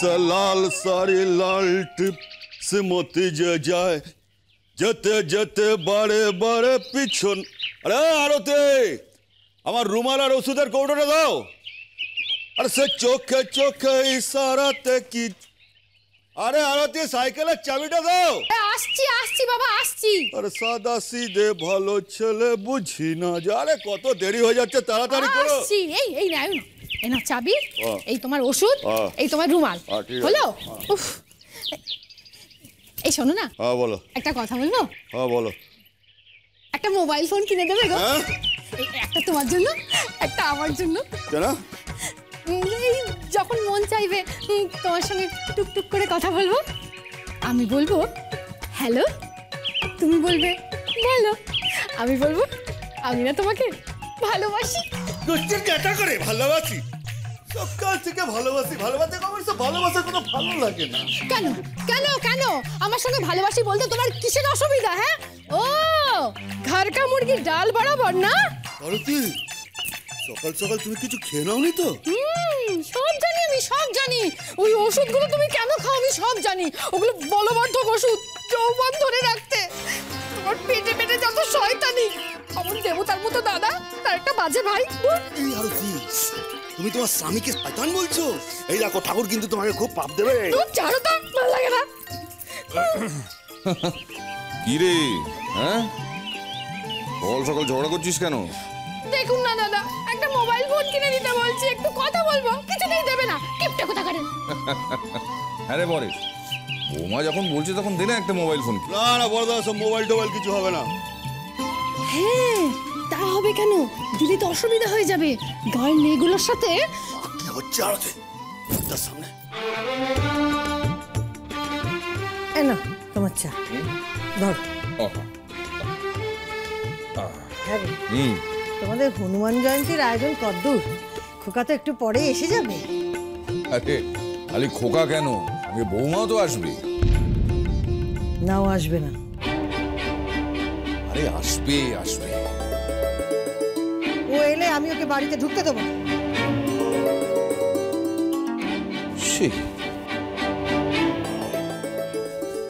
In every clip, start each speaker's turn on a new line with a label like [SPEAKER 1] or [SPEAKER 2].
[SPEAKER 1] से लाल साड़ी लाल टिप से मोती जे जाए যেতে যেতে বারে বারে পিছন। আরে আরতে আমার রুমাল আর ওষুধের কৌটোটা দাও। আরে সে চোখে চোখে ইশারাতে কি। আরে আরতি সাইকেলের চাবিটা দাও।
[SPEAKER 2] আসছি আসছি বাবা আসছি।
[SPEAKER 1] আরে সাদা সিধে ভালো ছেলে বুঝি না যে। আরে কত দেরি হয়ে যাচ্ছে, তাড়াতাড়ি করো।
[SPEAKER 2] আসছি। এই এই নাও এই নাও চাবি, এই তোমার ওষুধ, এই তোমার রুমাল। হলো? উফ, এই শোনো না।
[SPEAKER 1] হ্যাঁ বলো।
[SPEAKER 2] একটা কথা বলবো?
[SPEAKER 1] হ্যাঁ বলো।
[SPEAKER 2] একটা মোবাইল ফোন কিনে দেবে গো? একটা তোমার জন্য, একটা আমার জন্য।
[SPEAKER 1] কেন?
[SPEAKER 2] এই যখন মন চাইবে তোমার সঙ্গে টুকটুক করে কথা বলবো। আমি বলবো হ্যালো, তুমি বলবে বলো। আমি বলবো আমি না তোমাকে ভালোবাসি।
[SPEAKER 1] দুষ্টির ক্যাটা করে ভালোবাসি। সকাল থেকে ভালোবাসি ভালোবাসি আমার সব ভালোবাসা কোনো ভালো লাগে না।
[SPEAKER 2] কেন কেন কেন আমার সঙ্গে ভালোবাসি বলতে তোমার কিসের অসুবিধা? হ্যাঁ, ও ঘর কা মুরগি ডাল বরাবর না?
[SPEAKER 1] আরতি সকাল সকাল তুমি কিছু খেয়ে নাওনি তো?
[SPEAKER 2] সব জানি, আমি সব জানি। ওই ওষুধগুলো তুমি কেন খাও আমি সব জানি। ওগুলো বলবর্ধক ওষুধ, যৌবন ধরে রাখতে। তোমার পেটে পেটে যত শয়তানি। আমার দেবতার মতো দাদা, তার একটা বাজে ভাই।
[SPEAKER 1] এই আরতি তুমি তোমার স্বামীকে শয়তান বলছো? এই দেখো ঠাকুর কিন্তু তোমাকে খুব পাপ দেবে।
[SPEAKER 2] তুই ছাড়ো তো, ভালো লাগে না।
[SPEAKER 3] কি রে, হ্যাঁ সকাল সকাল ঝগড়া করছিস কেন?
[SPEAKER 2] দেখুন না দাদা, একটা মোবাইল ফোন কিনে দিতে বলছি, একটু কথা বলবো, কিছুতেই দেবে না। কিপটা কথা করেন।
[SPEAKER 3] আরে বরে বৌমা যখন বলছে তখন দে না একটা মোবাইল ফোন।
[SPEAKER 1] না না বড় দাদা, সব মোবাইল টোবাইল কিছু হবে না।
[SPEAKER 2] হ্যাঁ তা হবে কেন? দিলে তো অসুবিধা হয়ে যাবে গায়ের মেয়েগুলোর সাথে।
[SPEAKER 1] কি হচ্ছে আরতি তার সামনে?
[SPEAKER 4] না তোমার চা ধর। হ্যাঁ তোমাদের হনুমান জয়ন্তীর আয়োজন কদ্দূর? খোকা তো একটু পরে এসে যাবে।
[SPEAKER 3] আরে খালি খোকা কেন, সঙ্গে বৌমাও তো আসবে।
[SPEAKER 4] নাও আসবে না?
[SPEAKER 3] আরে আসবে আসবে।
[SPEAKER 4] ও এলে আমি ওকে বাড়িতে ঢুকতে দেবো না।
[SPEAKER 3] সে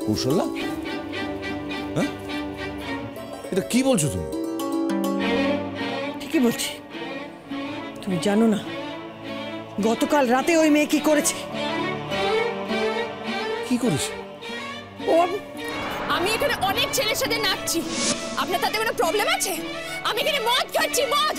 [SPEAKER 3] কৌশল্যা, হ্যাঁ এটা কি বলছো তুমি?
[SPEAKER 4] ঠিকই বলছি। তুমি জানো না গতকাল রাতে ওই মেয়ে কি করেছে?
[SPEAKER 3] কি করেছে?
[SPEAKER 4] ও
[SPEAKER 2] আমি এখানে অনেক ছেলের সাথে নাচছি, আপনার তাতে কোনো প্রবলেম আছে? আমি এখানে মদ খাচ্ছি, মদ।